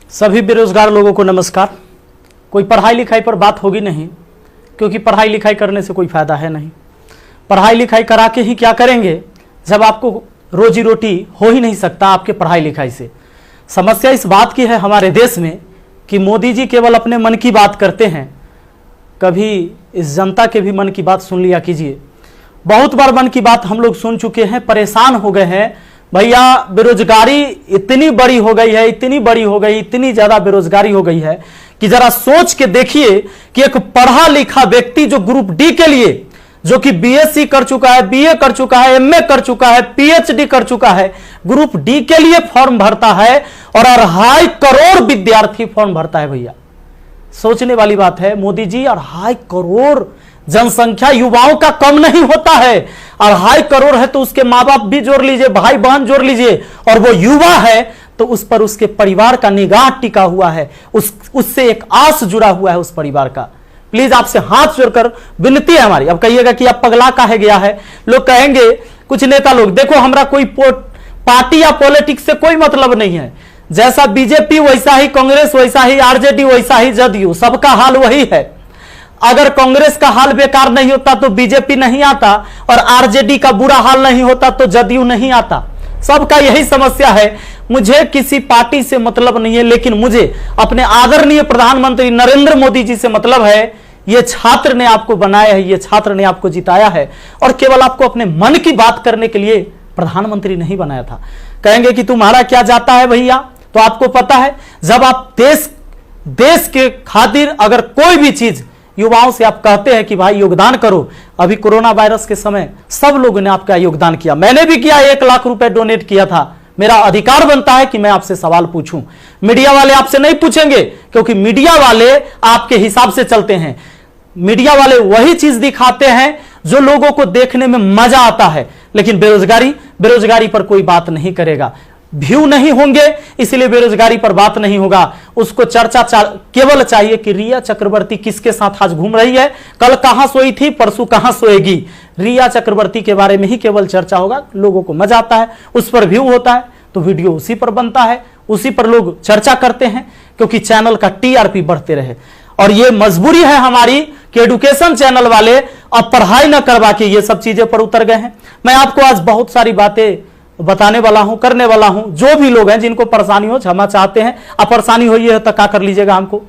सभी बेरोजगार लोगों को नमस्कार। कोई पढ़ाई लिखाई पर बात होगी नहीं, क्योंकि पढ़ाई लिखाई करने से कोई फायदा है नहीं। पढ़ाई लिखाई करा के ही क्या करेंगे जब आपको रोजी रोटी हो ही नहीं सकता आपके पढ़ाई लिखाई से। समस्या इस बात की है हमारे देश में कि मोदी जी केवल अपने मन की बात करते हैं, कभी इस जनता के भी मन की बात सुन लिया कीजिए। बहुत बार मन की बात हम लोग सुन चुके हैं, परेशान हो गए हैं। भैया बेरोजगारी इतनी बड़ी हो गई है, इतनी बड़ी हो गई, इतनी ज्यादा बेरोजगारी हो गई है कि जरा सोच के देखिए कि एक पढ़ा लिखा व्यक्ति जो ग्रुप डी के लिए, जो कि बीएससी कर चुका है, बीए कर चुका है, एमए कर चुका है, पीएचडी कर चुका है, ग्रुप डी के लिए फॉर्म भरता है और 2.5 करोड़ विद्यार्थी फॉर्म भरता है। भैया सोचने वाली बात है। मोदी जी 2.5 करोड़ जनसंख्या युवाओं का कम नहीं होता है। 2.5 करोड़ है तो उसके माँ बाप भी जोड़ लीजिए, भाई बहन जोड़ लीजिए, और वो युवा है तो उस पर उसके परिवार का निगाह टिका हुआ है, उससे एक आस जुड़ा हुआ है उस परिवार का। प्लीज आपसे हाथ जोड़कर विनती है हमारी। अब कहिएगा कि आप पगला काहे गया है, लोग कहेंगे कुछ नेता लोग, देखो हमरा कोई पार्टी या पॉलिटिक्स से कोई मतलब नहीं है। जैसा बीजेपी वैसा ही कांग्रेस, वैसा ही आरजेडी, वैसा ही जदयू, सबका हाल वही है। अगर कांग्रेस का हाल बेकार नहीं होता तो बीजेपी नहीं आता, और आरजेडी का बुरा हाल नहीं होता तो जदयू नहीं आता। सबका यही समस्या है। मुझे किसी पार्टी से मतलब नहीं है, लेकिन मुझे अपने आदरणीय प्रधानमंत्री नरेंद्र मोदी जी से मतलब है। ये छात्र ने आपको बनाया है, ये छात्र ने आपको जिताया है, और केवल आपको अपने मन की बात करने के लिए प्रधानमंत्री नहीं बनाया था। कहेंगे कि तुम्हारा क्या जाता है भैया, तो आपको पता है जब आप देश के खातिर अगर कोई भी चीज युवाओं से आप कहते हैं कि भाई योगदान करो, अभी कोरोना वायरस के समय सब लोगों ने आपका योगदान किया, मैंने भी किया, 1 लाख रुपए डोनेट किया था। मेरा अधिकार बनता है कि मैं आपसे सवाल पूछूं। मीडिया वाले आपसे नहीं पूछेंगे, क्योंकि मीडिया वाले आपके हिसाब से चलते हैं। मीडिया वाले वही चीज दिखाते हैं जो लोगों को देखने में मजा आता है, लेकिन बेरोजगारी पर कोई बात नहीं करेगा। व्यू नहीं होंगे इसलिए बेरोजगारी पर बात नहीं होगा। उसको चर्चा केवल चाहिए कि रिया चक्रवर्ती किसके साथ आज घूम रही है, कल कहां सोई थी, परसों कहां सोएगी। रिया चक्रवर्ती के बारे में ही केवल चर्चा होगा। लोगों को मजा आता है, उस पर व्यू होता है तो वीडियो उसी पर बनता है, उसी पर लोग चर्चा करते हैं, क्योंकि चैनल का टीआरपी बढ़ते रहे। और ये मजबूरी है हमारी कि एडुकेशन चैनल वाले अब पढ़ाई न करवा के ये सब चीजें पर उतर गए हैं। मैं आपको आज बहुत सारी बातें बताने वाला हूं, करने वाला हूं। जो भी लोग हैं जिनको परेशानी हो, क्षमा चाहते हैं। अब परेशानी हुई है तो क्या कर लीजिएगा, हमको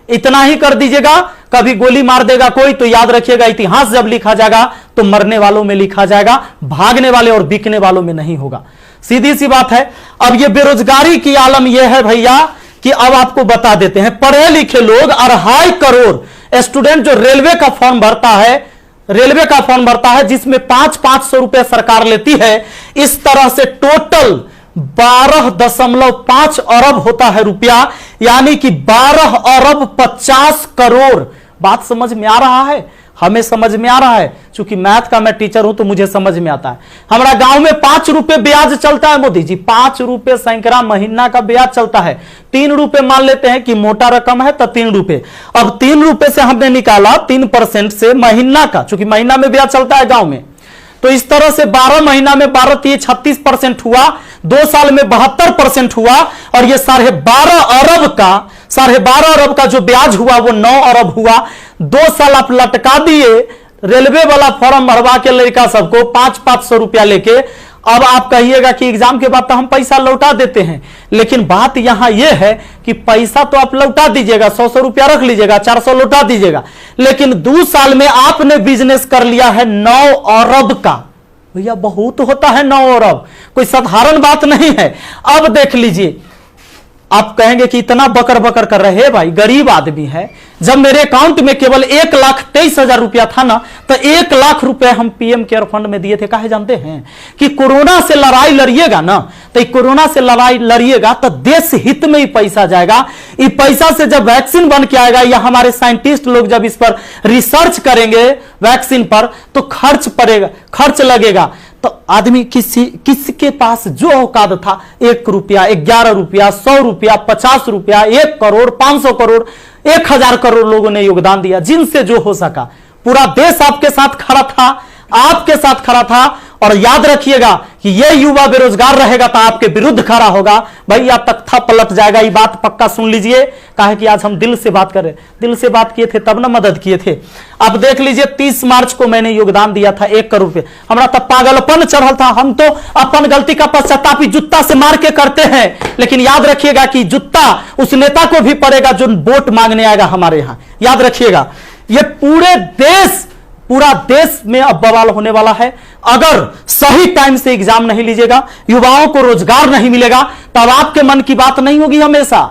इतना ही कर दीजिएगा। कभी गोली मार देगा कोई तो याद रखिएगा, इतिहास जब लिखा जाएगा तो मरने वालों में लिखा जाएगा, भागने वाले और बिकने वालों में नहीं होगा। सीधी सी बात है। अब ये बेरोजगारी की आलम यह है भैया कि अब आपको बता देते हैं, पढ़े लिखे लोग 2.5 करोड़ स्टूडेंट जो रेलवे का फॉर्म भरता है, जिसमें 500 रुपए सरकार लेती है। इस तरह से टोटल 12.5 अरब होता है रुपया, यानी कि 12 अरब 50 करोड़। बात समझ में आ रहा है? हमें समझ में आ रहा है, क्योंकि मैथ का मैं टीचर हूं तो मुझे समझ में आता है। हमारा गांव में 5 रुपए ब्याज चलता है मोदी जी, 5 रुपए सैकड़ा महीना का ब्याज चलता है। 3 रुपए मान लेते हैं कि मोटा रकम है तो 3 रुपए। अब 3 रुपए से हमने निकाला 3% से महीना का, क्योंकि महीना में ब्याज चलता है गांव में। तो इस तरह से 12 महीना में 12 3 36% हुआ, 2 साल में 72% हुआ, और ये 12.5 अरब का जो ब्याज हुआ वो 9 अरब हुआ। 2 साल आप लटका दिए रेलवे वाला फॉर्म भरवा के लड़का सबको 500 रुपया लेके। अब आप कहिएगा कि एग्जाम के बाद तो हम पैसा लौटा देते हैं, लेकिन बात यहां यह है कि पैसा तो आप लौटा दीजिएगा, 100 रुपया रख लीजिएगा, 400 लौटा दीजिएगा, लेकिन 2 साल में आपने बिजनेस कर लिया है 9 अरब का। भैया बहुत होता है 9 अरब, कोई साधारण बात नहीं है। अब देख लीजिए, आप कहेंगे कि इतना बकर बकर कर रहे हैं, भाई गरीब आदमी है। जब मेरे अकाउंट में केवल 1,23,000 रुपया था ना, तो 1 लाख रुपए हम पीएम केयर फंड में दिए थे। काहे जानते हैं कि कोरोना से लड़ाई लड़िएगा ना, तो कोरोना से लड़ाई लड़िएगा तो देश हित में ही पैसा जाएगा। इस पैसा से जब वैक्सीन बन के आएगा, या हमारे साइंटिस्ट लोग जब इस पर रिसर्च करेंगे वैक्सीन पर, तो खर्च लगेगा। तो आदमी किसके पास जो औकात था, 1 रुपया, 11 रुपया, 100 रुपया, 50 रुपया, 1 करोड़, 500 करोड़, 1000 करोड़ लोगों ने योगदान दिया, जिनसे जो हो सका। पूरा देश आपके साथ खड़ा था, आपके साथ खड़ा था। और याद रखिएगा कि ये युवा बेरोजगार रहेगा तो आपके विरुद्ध खड़ा होगा, भैया तख्ता पलट जाएगा। ये बात पक्का सुन लीजिए। कहा कि आज हम दिल से बात कर रहे, दिल से बात किए थे तब ना मदद किए थे। अब देख लीजिए 30 मार्च को मैंने योगदान दिया था 1 करोड़ रुपए। हमारा तब पागलपन चढ़ल था। हम तो अपन गलती का पश्चाताप जूता से मार के करते हैं, लेकिन याद रखिएगा कि जूता उस नेता को भी पड़ेगा जो वोट मांगने आएगा हमारे यहां। याद रखिएगा, ये पूरा देश में अब बवाल होने वाला है। अगर सही टाइम से एग्जाम नहीं लीजिएगा, युवाओं को रोजगार नहीं मिलेगा, तब आपके मन की बात नहीं होगी। हमेशा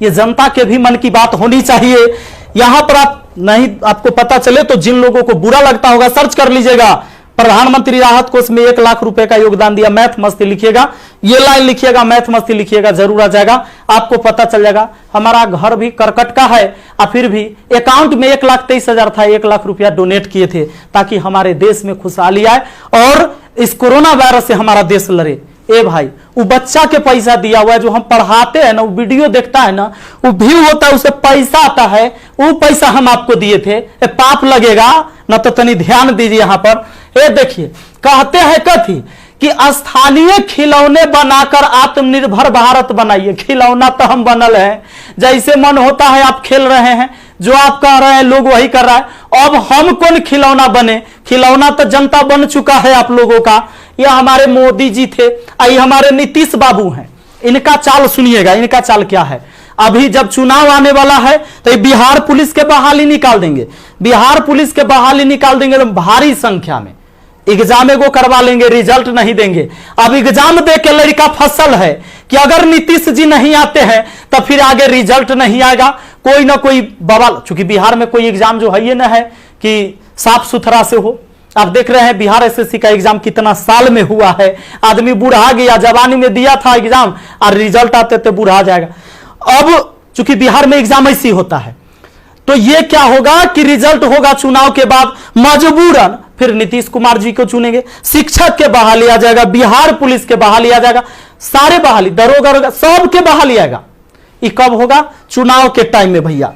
ये जनता के भी मन की बात होनी चाहिए। यहां पर आप नहीं, आपको पता चले तो जिन लोगों को बुरा लगता होगा सर्च कर लीजिएगा। प्रधानमंत्री राहत कोष में 1 लाख रुपए का योगदान दिया। मैथ मस्ती लिखिएगा, ये लाइन लिखिएगा, मैथ मस्ती लिखिएगा, जरूर आ जाएगा, आपको पता चल जाएगा। हमारा घर भी करकट का है और फिर भी अकाउंट में 1,23,000 था, 1 लाख रुपया डोनेट किए थे ताकि हमारे देश में खुशहाली आए और इस कोरोना वायरस से हमारा देश लड़े। ए भाई, वो बच्चा के पैसा दिया हुआ है जो हम पढ़ाते हैं ना, वो वीडियो देखता है ना, वो व्यू होता है, उसे पैसा आता है, वो पैसा हम आपको दिए थे। पाप लगेगा ना, तो तनी ध्यान दीजिए यहां पर। ये देखिए, कहते हैं कथी कि स्थानीय खिलौने बनाकर आत्मनिर्भर भारत बनाइए। खिलौना तो हम बनल है, जैसे मन होता है आप खेल रहे हैं, जो आप कह रहे हैं लोग वही कर रहा है। अब हम कौन खिलौना बने? खिलौना तो जनता बन चुका है आप लोगों का। ये हमारे मोदी जी थे, ये हमारे नीतीश बाबू हैं। इनका चाल सुनिएगा, इनका चाल क्या है। अभी जब चुनाव आने वाला है तो बिहार पुलिस के बहाली निकाल देंगे। बिहार पुलिस के बहाली निकाल देंगे तो भारी संख्या में एग्जाम एगो करवा लेंगे, रिजल्ट नहीं देंगे। अब एग्जाम दे के लड़का फसल है कि अगर नीतीश जी नहीं आते हैं तो फिर आगे रिजल्ट नहीं आएगा, कोई ना कोई बवाल। चूंकि बिहार में कोई एग्जाम जो है ये ना है कि साफ सुथरा से हो। आप देख रहे हैं बिहार एसएससी का एग्जाम कितना साल में हुआ है। आदमी बूढ़ा गया, जवानी में दिया था एग्जाम और रिजल्ट आते थे बूढ़ा जाएगा। अब चूंकि बिहार में एग्जाम ऐसी होता है तो ये क्या होगा कि रिजल्ट होगा चुनाव के बाद, मजबूरन फिर नीतीश कुमार जी को चुनेंगे। शिक्षक के बहाली आ जाएगा, बिहार पुलिस के बहाली आ जाएगा, सारे बहाली, दरोगा सबके बहाली आएगा। ये कब होगा? चुनाव के टाइम में भैया।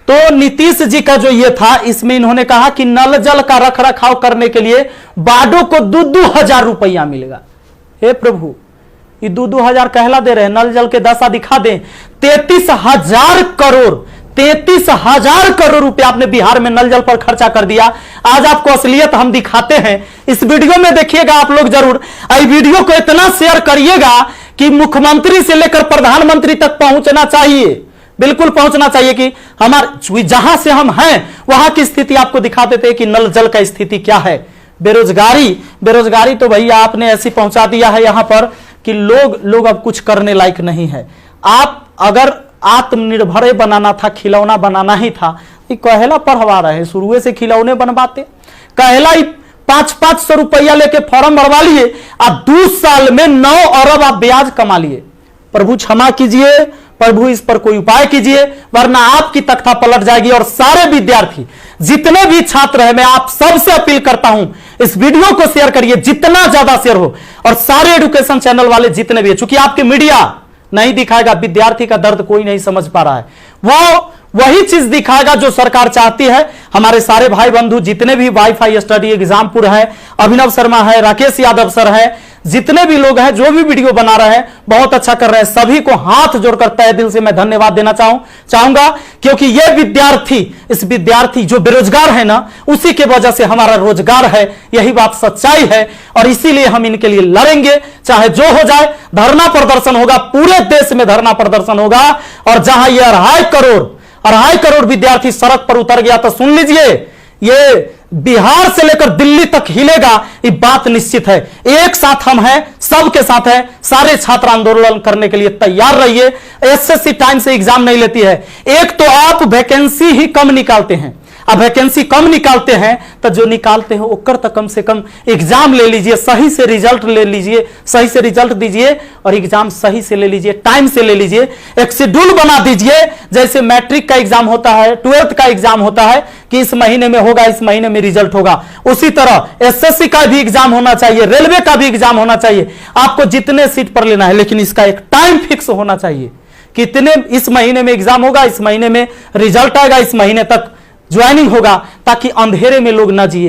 तो नीतीश जी का जो ये था, इसमें इन्होंने कहा कि नल जल का रख रखाव करने के लिए वार्डों को 2,000 रुपया मिलेगा। हे प्रभु, ये 2,000 कहला दे रहे हैं, नल जल के दशा दिखा दें। 33,000 करोड़, 33,000 करोड़ रुपया आपने बिहार में नल जल पर खर्चा कर दिया। आज आपको असलियत हम दिखाते हैं, इस वीडियो में देखिएगा आप लोग जरूर। इस वीडियो को इतना शेयर करिएगा कि मुख्यमंत्री से लेकर प्रधानमंत्री तक पहुंचना चाहिए, बिल्कुल पहुंचना चाहिए कि हमारे जहां से हम हैं वहां की स्थिति आपको दिखा देते हैं कि नल जल का स्थिति क्या है। बेरोजगारी तो भैया आपने ऐसी पहुंचा दिया है यहां पर कि लोग अब कुछ करने लायक नहीं है। आप अगर आत्मनिर्भर बनाना था, खिलौना बनाना ही था, ये कहेला पढ़वा रहे हैं, शुरू से खिलौने बनवाते। कहेला 500-500 रुपया लेके फॉर्म भरवा लिए और 2 साल में 9 अरब आप ब्याज कमा लिए। प्रभु क्षमा कीजिए, प्रभु इस पर कोई उपाय कीजिए, वरना आपकी तख्ता पलट जाएगी। और सारे विद्यार्थी, जितने भी छात्र हैं, मैं आप सबसे अपील करता हूं, इस वीडियो को शेयर करिए, जितना ज्यादा शेयर हो। और सारे एजुकेशन चैनल वाले जितने भी, चूंकि आपके मीडिया नहीं दिखाएगा, विद्यार्थी का दर्द कोई नहीं समझ पा रहा है, वो वही चीज दिखाएगा जो सरकार चाहती है। हमारे सारे भाई बंधु जितने भी वाईफाई स्टडी एग्जामपुर है, अभिनव शर्मा है, राकेश यादव सर है, जितने भी लोग हैं जो भी वीडियो बना रहे हैं बहुत अच्छा कर रहे हैं, सभी को हाथ जोड़कर तहे दिल से मैं धन्यवाद देना चाहूंगा। क्योंकि ये विद्यार्थी जो बेरोजगार है ना, उसी के वजह से हमारा रोजगार है, यही बात सच्चाई है। और इसीलिए हम इनके लिए लड़ेंगे, चाहे जो हो जाए। धरना प्रदर्शन होगा, पूरे देश में धरना प्रदर्शन होगा। और जहां ये 2.5 करोड़ विद्यार्थी सड़क पर उतर गया तो सुन लीजिए, ये बिहार से लेकर दिल्ली तक हिलेगा, ये बात निश्चित है। एक साथ हम हैं, सबके साथ हैं। सारे छात्र आंदोलन करने के लिए तैयार रहिए। एसएससी टाइम से एग्जाम नहीं लेती है। एक तो आप वैकेंसी ही कम निकालते हैं, अब वैकेंसी कम निकालते हैं तो जो निकालते हैं ओकर तो कम से कम एग्जाम ले लीजिए, सही से रिजल्ट ले लीजिए, सही से रिजल्ट दीजिए और एग्जाम सही से ले लीजिए, टाइम से ले लीजिए। एक शेड्यूल बना दीजिए, जैसे मैट्रिक का एग्जाम होता है, 12th का एग्जाम होता है कि इस महीने में होगा, इस महीने में रिजल्ट होगा। उसी तरह एसएससी का भी एग्जाम होना चाहिए, रेलवे का भी एग्जाम होना चाहिए। आपको जितने सीट पर लेना है, लेकिन इसका एक टाइम फिक्स होना चाहिए। कितने इस महीने में एग्जाम होगा, इस महीने में रिजल्ट आएगा, इस महीने तक ज्वाइनिंग होगा, ताकि अंधेरे में लोग ना जिए।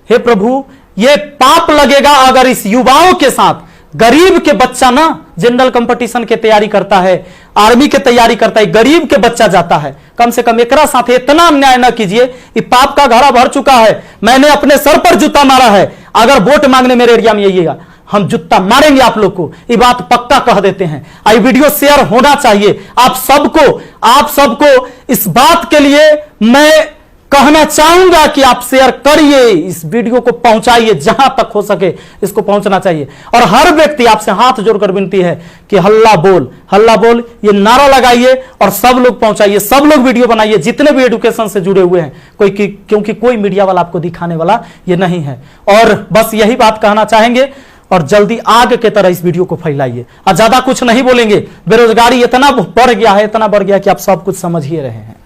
हे प्रभु, ये पाप लगेगा अगर इस युवाओं के साथ गरीब के बच्चा ना जनरल कंपटीशन के तैयारी करता है, आर्मी के तैयारी करता है, गरीब के बच्चा जाता है। कम से कम एकरा साथ इतना अन्याय ना कीजिए। ये पाप का घड़ा भर चुका है। मैंने अपने सर पर जूता मारा है। अगर वोट मांगने मेरे एरिया में आइएगा, हम जूता मारेंगे आप लोग को, ये बात पक्का कह देते हैं। आई वीडियो शेयर होना चाहिए। आप सबको इस बात के लिए मैं कहना चाहूंगा कि आप शेयर करिए, इस वीडियो को पहुंचाइए, जहां तक हो सके इसको पहुंचना चाहिए। और हर व्यक्ति आपसे हाथ जोड़कर विनती है कि हल्ला बोल ये नारा लगाइए और सब लोग पहुंचाइए, सब लोग वीडियो बनाइए, जितने भी एजुकेशन से जुड़े हुए हैं। क्योंकि कोई मीडिया वाला आपको दिखाने वाला ये नहीं है। और बस यही बात कहना चाहेंगे और जल्दी आग के तरह इस वीडियो को फैलाइए। और ज्यादा कुछ नहीं बोलेंगे। बेरोजगारी इतना बढ़ गया है कि आप सब कुछ समझ ही रहे हैं।